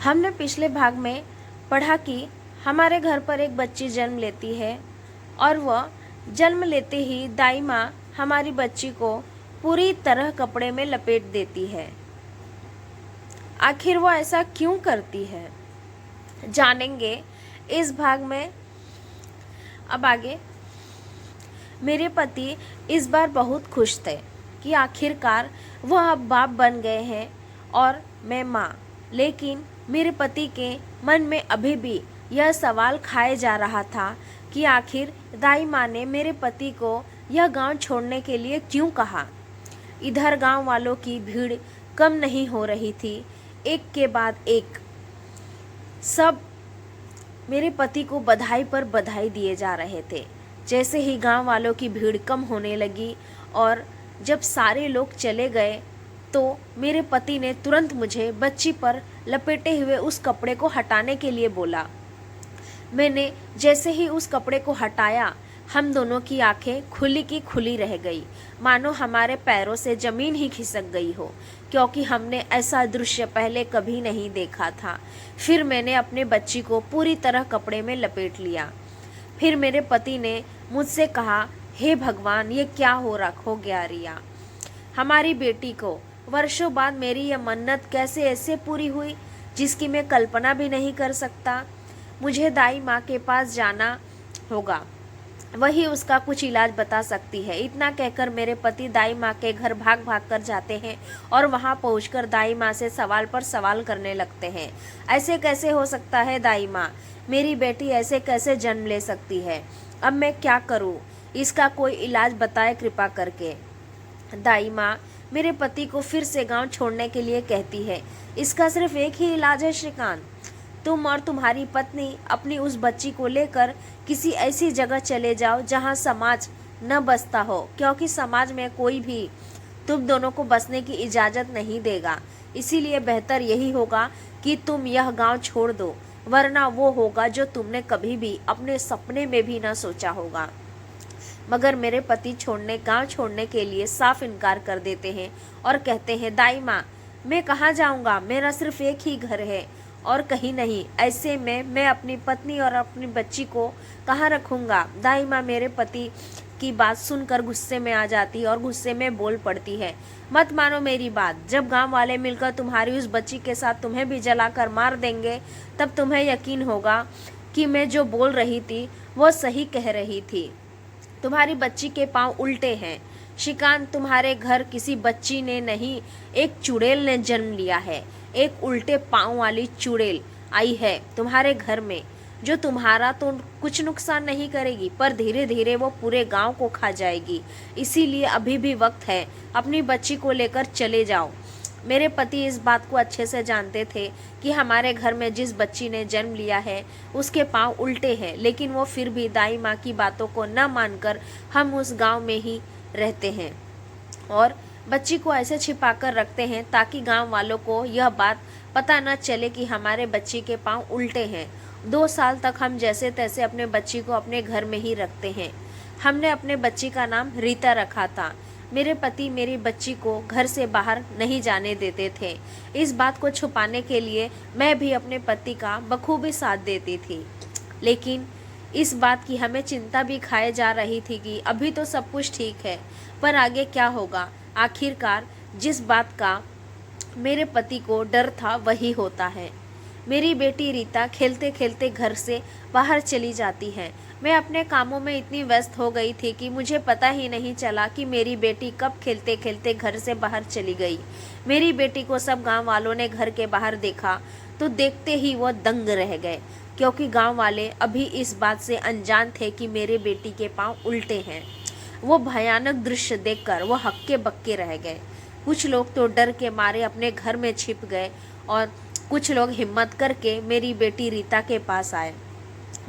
हमने पिछले भाग में पढ़ा कि हमारे घर पर एक बच्ची जन्म लेती है और वह जन्म लेते ही दाई माँ हमारी बच्ची को पूरी तरह कपड़े में लपेट देती है। आखिर वो ऐसा क्यों करती है, जानेंगे इस भाग में। अब आगे। मेरे पति इस बार बहुत खुश थे कि आखिरकार वह अब बाप बन गए हैं और मैं माँ। लेकिन मेरे पति के मन में अभी भी यह सवाल खाए जा रहा था कि आखिर दाई माँ ने मेरे पति को यह गांव छोड़ने के लिए क्यों कहा। इधर गांव वालों की भीड़ कम नहीं हो रही थी। एक के बाद एक सब मेरे पति को बधाई पर बधाई दिए जा रहे थे। जैसे ही गांव वालों की भीड़ कम होने लगी और जब सारे लोग चले गए तो मेरे पति ने तुरंत मुझे बच्ची पर लपेटे हुए उस कपड़े को हटाने के लिए बोला। मैंने जैसे ही उस कपड़े को हटाया, हम दोनों की आंखें खुली की खुली रह गई, मानो हमारे पैरों से जमीन ही खिसक गई हो, क्योंकि हमने ऐसा दृश्य पहले कभी नहीं देखा था। फिर मैंने अपने बच्ची को पूरी तरह कपड़े में लपेट लिया। फिर मेरे पति ने मुझसे कहा, हे भगवान, ये क्या हो गया रिया। हमारी बेटी को वर्षों बाद मेरी यह मन्नत कैसे ऐसे पूरी हुई जिसकी मैं कल्पना भी नहीं कर सकता। मुझे दाई माँ के पास जाना होगा, वही उसका कुछ इलाज बता सकती है। इतना कहकर मेरे पति दाई माँ के घर भाग भाग कर जाते हैं और वहाँ पहुँचकर दाई माँ से सवाल पर सवाल करने लगते हैं। ऐसे कैसे हो सकता है दाई माँ, मेरी बेटी ऐसे कैसे जन्म ले सकती है, अब मैं क्या करूँ, इसका कोई इलाज बताए कृपा करके। दाई माँ मेरे पति को फिर से गांव छोड़ने के लिए कहती है। इसका सिर्फ एक ही इलाज है श्रीकांत, तुम और तुम्हारी पत्नी अपनी उस बच्ची को लेकर किसी ऐसी जगह चले जाओ जहां समाज न बसता हो, क्योंकि समाज में कोई भी तुम दोनों को बसने की इजाज़त नहीं देगा। इसीलिए बेहतर यही होगा कि तुम यह गांव छोड़ दो, वरना वो होगा जो तुमने कभी भी अपने सपने में भी न सोचा होगा। मगर मेरे पति गांव छोड़ने के लिए साफ इनकार कर देते हैं और कहते हैं, दाई माँ मैं कहाँ जाऊँगा, मेरा सिर्फ एक ही घर है और कहीं नहीं। ऐसे में मैं अपनी पत्नी और अपनी बच्ची को कहाँ रखूँगा। दाई माँ मेरे पति की बात सुनकर गुस्से में आ जाती है और गुस्से में बोल पड़ती है, मत मानो मेरी बात, जब गांव वाले मिलकर तुम्हारी उस बच्ची के साथ तुम्हें भी जलाकर मार देंगे तब तुम्हें यकीन होगा कि मैं जो बोल रही थी वो सही कह रही थी। तुम्हारी बच्ची के पाँव उल्टे हैं श्रीकांत, तुम्हारे घर किसी बच्ची ने नहीं, एक चुड़ैल ने जन्म लिया है। एक उल्टे पाँव वाली चुड़ैल आई है तुम्हारे घर में, जो तुम्हारा तो कुछ नुकसान नहीं करेगी, पर धीरे धीरे वो पूरे गांव को खा जाएगी। इसीलिए अभी भी वक्त है, अपनी बच्ची को लेकर चले जाओ। मेरे पति इस बात को अच्छे से जानते थे कि हमारे घर में जिस बच्ची ने जन्म लिया है उसके पाँव उल्टे हैं, लेकिन वो फिर भी दाई माँ की बातों को न मानकर हम उस गांव में ही रहते हैं और बच्ची को ऐसे छिपा कर रखते हैं ताकि गांव वालों को यह बात पता न चले कि हमारे बच्ची के पाँव उल्टे हैं। 2 साल तक हम जैसे तैसे अपने बच्ची को अपने घर में ही रखते हैं। हमने अपने बच्ची का नाम रीता रखा था। मेरे पति मेरी बच्ची को घर से बाहर नहीं जाने देते थे। इस बात को छुपाने के लिए मैं भी अपने पति का बखूबी साथ देती थी, लेकिन इस बात की हमें चिंता भी खाए जा रही थी कि अभी तो सब कुछ ठीक है, पर आगे क्या होगा। आखिरकार जिस बात का मेरे पति को डर था वही होता है। मेरी बेटी रीता खेलते खेलते घर से बाहर चली जाती है। मैं अपने कामों में इतनी व्यस्त हो गई थी कि मुझे पता ही नहीं चला कि मेरी बेटी कब खेलते खेलते घर से बाहर चली गई। मेरी बेटी को सब गांव वालों ने घर के बाहर देखा तो देखते ही वो दंग रह गए, क्योंकि गांव वाले अभी इस बात से अनजान थे कि मेरे बेटी के पाँव उल्टे हैं। वो भयानक दृश्य देखकर वो हक्के बक्के रह गए। कुछ लोग तो डर के मारे अपने घर में छिप गए और कुछ लोग हिम्मत करके मेरी बेटी रीता के पास आए।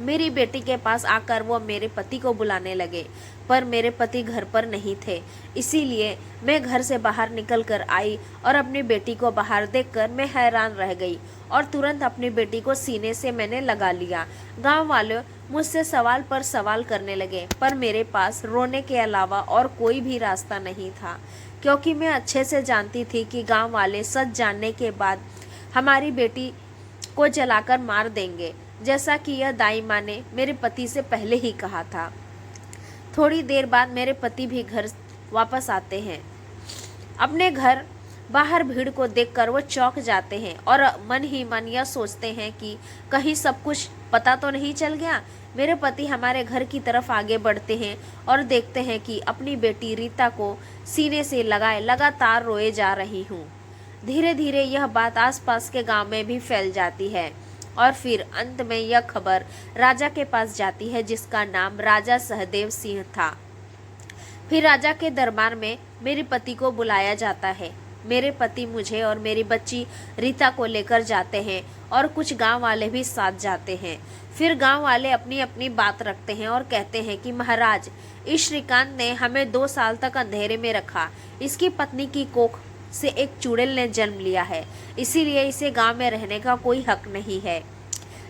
मेरी बेटी के पास आकर वो मेरे पति को बुलाने लगे, पर मेरे पति घर पर नहीं थे। इसीलिए मैं घर से बाहर निकल कर आई और अपनी बेटी को बाहर देखकर मैं हैरान रह गई और तुरंत अपनी बेटी को सीने से मैंने लगा लिया। गांव वाले मुझसे सवाल पर सवाल करने लगे, पर मेरे पास रोने के अलावा और कोई भी रास्ता नहीं था, क्योंकि मैं अच्छे से जानती थी कि गाँव वाले सच जानने के बाद हमारी बेटी को जलाकर मार देंगे, जैसा कि यह दाई माँ ने मेरे पति से पहले ही कहा था। थोड़ी देर बाद मेरे पति भी घर वापस आते हैं। अपने घर बाहर भीड़ को देखकर वो चौंक जाते हैं और मन ही मन यह सोचते हैं कि कहीं सब कुछ पता तो नहीं चल गया। मेरे पति हमारे घर की तरफ आगे बढ़ते हैं और देखते हैं कि अपनी बेटी रीता को सीने से लगाए लगातार रोए जा रही हूँ। धीरे धीरे यह बात आसपास के गांव में भी फैल जाती है और फिर अंत में यह खबर राजा के पास जाती है, जिसका नाम राजा सहदेव सिंह था। फिर राजा के दरबार में मेरे पति को बुलाया जाता है। मेरे पति मुझे और मेरी बच्ची रीता को लेकर जाते हैं और कुछ गांव वाले भी साथ जाते हैं। फिर गांव वाले अपनी अपनी बात रखते हैं और कहते हैं कि महाराज, इस श्रीकांत ने हमें 2 साल तक अंधेरे में रखा। इसकी पत्नी की कोख से एक चुड़ैल ने जन्म लिया है, इसीलिए इसे गांव में रहने का कोई हक नहीं है।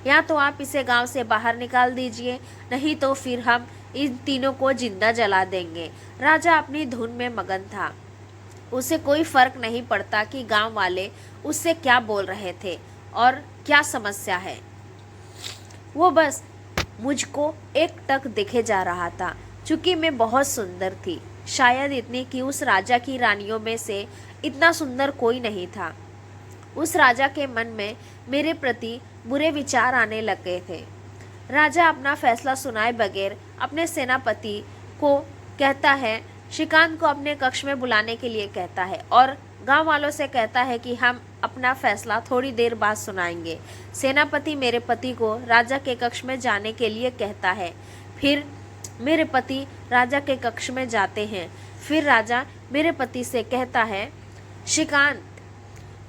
या तो आप इसे गांव से बाहर निकाल दीजिए, नहीं तो फिर हम इन तीनों को जिंदा जला देंगे। राजा अपनी धुन में मगन था। उसे कोई फर्क नहीं पड़ता कि गांव वाले उससे क्या बोल रहे थे और क्या समस्या है। वो बस मुझको एकटक देखे जा रहा था। चूंकि मैं बहुत सुंदर थी, शायद इतनी कि उस राजा की रानियों में से इतना सुंदर कोई नहीं था। उस राजा के मन में मेरे प्रति बुरे विचार आने लग गए थे। राजा अपना फैसला सुनाए बगैर अपने सेनापति को कहता है, श्रीकांत को अपने कक्ष में बुलाने के लिए कहता है और गांव वालों से कहता है कि हम अपना फैसला थोड़ी देर बाद सुनाएंगे। सेनापति मेरे पति को राजा के कक्ष में जाने के लिए कहता है। फिर मेरे पति राजा के कक्ष में जाते हैं। फिर राजा मेरे पति से कहता है, श्रीकांत,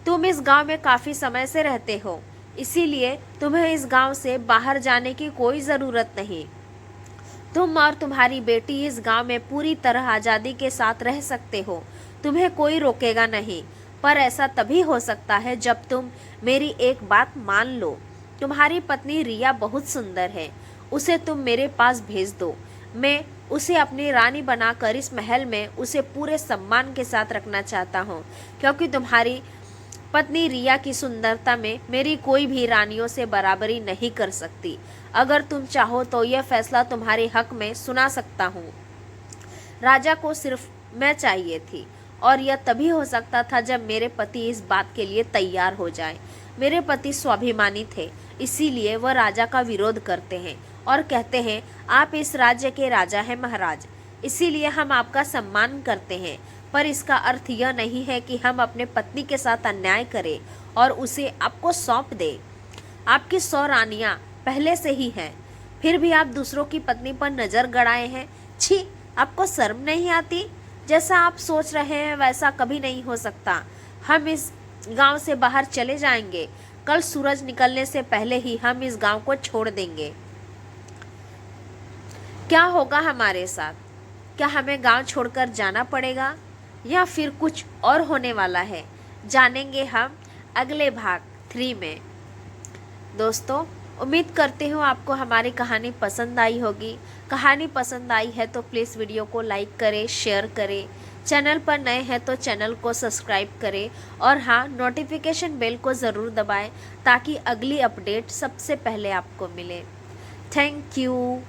तुम इस गांव में काफ़ी समय से रहते हो, इसीलिए तुम्हें इस गांव से बाहर जाने की कोई ज़रूरत नहीं। तुम और तुम्हारी बेटी इस गांव में पूरी तरह आज़ादी के साथ रह सकते हो, तुम्हें कोई रोकेगा नहीं। पर ऐसा तभी हो सकता है जब तुम मेरी एक बात मान लो। तुम्हारी पत्नी रिया बहुत सुंदर है, उसे तुम मेरे पास भेज दो। मैं उसे अपनी रानी बनाकर इस महल में उसे पूरे सम्मान के साथ रखना चाहता हूँ, क्योंकि तुम्हारी पत्नी रिया की सुंदरता में मेरी कोई भी रानियों से बराबरी नहीं कर सकती। अगर तुम चाहो तो यह फैसला तुम्हारे हक में सुना सकता हूँ। राजा को सिर्फ मैं चाहिए थी और यह तभी हो सकता था जब मेरे पति इस बात के लिए तैयार हो जाए। मेरे पति स्वाभिमानी थे, इसीलिए वह राजा का विरोध करते हैं और कहते हैं, आप इस राज्य के राजा हैं महाराज, इसीलिए हम आपका सम्मान करते हैं। पर इसका अर्थ यह नहीं है कि हम अपने पत्नी के साथ अन्याय करें और उसे आपको सौंप दें। आपकी 100 रानियां पहले से ही हैं, फिर भी आप दूसरों की पत्नी पर नज़र गड़ाए हैं। छी, आपको शर्म नहीं आती? जैसा आप सोच रहे हैं वैसा कभी नहीं हो सकता। हम इस गांव से बाहर चले जाएंगे। कल सूरज निकलने से पहले ही हम इस गांव को छोड़ देंगे। क्या होगा हमारे साथ? क्या हमें गांव छोड़कर जाना पड़ेगा या फिर कुछ और होने वाला है? जानेंगे हम अगले भाग 3 में। दोस्तों, उम्मीद करती हूँ आपको हमारी कहानी पसंद आई होगी। कहानी पसंद आई है तो प्लीज़ वीडियो को लाइक करें, शेयर करें। चैनल पर नए हैं तो चैनल को सब्सक्राइब करें और हाँ, नोटिफिकेशन बेल को ज़रूर दबाएं ताकि अगली अपडेट सबसे पहले आपको मिले। Thank you.